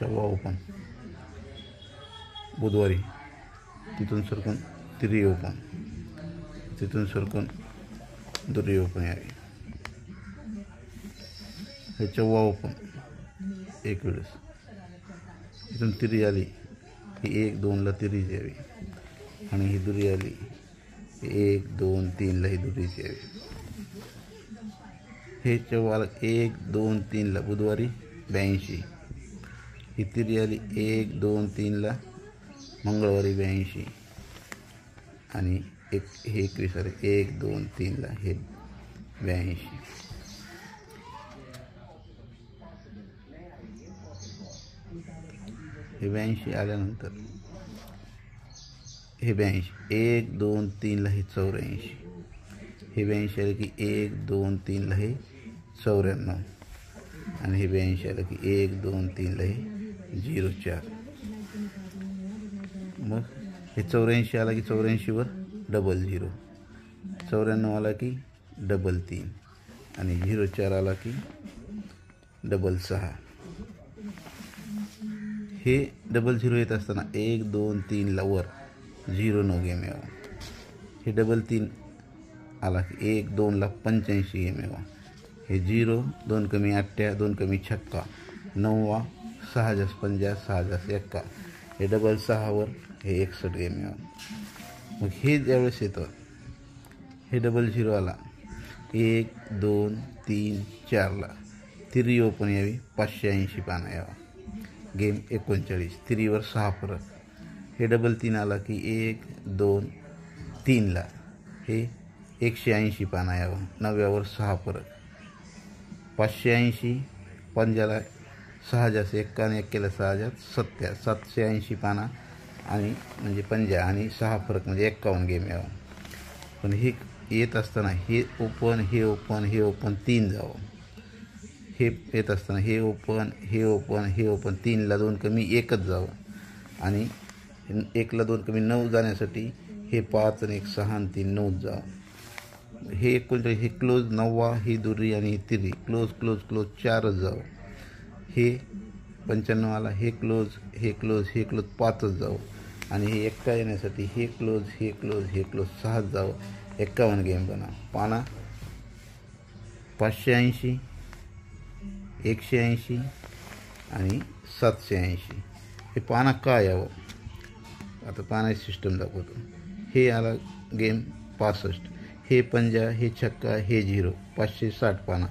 चव्वा open, बुधवारी तिथून सरकून तिरी open, तिथून सरकून दुरी ओपन यावी. हे चव्वा ओपन एक वेळेस, इथून तिरी आली ही 1 2 ला तिरीच यावी आणि ही दुरी आली 1 2 3 ला ही दुरीच यावी. हे चव्वाला 1 2 3 ला बुधवारी 82, ही तिरी आली 1 2 3 ला मंगळवारी 82 आणि हे 21 आले 1 2 3 ला हे 82. हे 82 आल्यानंतर हे 82 1 2 3 ला हे 84, हे 82 आलं की 1 2 3 ला हे 94 आणि हे 82 आलं की 1 2 3 ला हे 04. मग हे 84 आला की 84 वर 00, 94 आला की 33 आणि 04 आला की 66. हे 00 येत असताना 1 2 3 ला वर 09 गेम यावा. हे 33 आला की 1 2 ला 85 गेम यावा. हे 0 2 कमी 8 2 कमी 56 9 6 जास्त 50 6 जास्त 1. हे 66 वर हे 61 गेम यावा. मग हे ज्यावेळेस येतं हे 00 आला 1 2 3 4 ला तिरी ओपन यावी 580 पाना यावा. गेम 39 तिरीवर 6 फरक. हे 33 आला की 1 2 3 ला हे 180 पाना यावा. 9व्यावर 6 फरक. 580 पंजाला 6 जास्त 1 आणि 1 केला 6 जास्त 780 पाना आणि म्हणजे 50 आणि 6 फरक म्हणजे 51 गेम यावा. पण हे येत असताना हे ओपन हे ओपन हे ओपन 3 जावं. हे येत असताना हे ओपन हे ओपन हे ओपन 3 ला 2 कमी 1च जावं आणि 1 ला 2 कमी 9 जाण्यासाठी हे 5 आणि 1 6 आणि 3 9 जावं. हे 39 हे क्लोज 9 ही दुरी आणि ही तिरी क्लोज क्लोज क्लोज 4च जावं. हे 95 आला हे क्लोज हे क्लोज हे क्लोज 5च जावं आणि हे 1 येण्यासाठी हे क्लोज हे क्लोज हे क्लोज 6च जावं. 51 गेम बना. पाना 580 180 आणि 780. हे पाना का यावं आता पानाची सिस्टम दाखवतो. हे आला गेम 65, हे 50 हे 56 हे 0 560 पाना.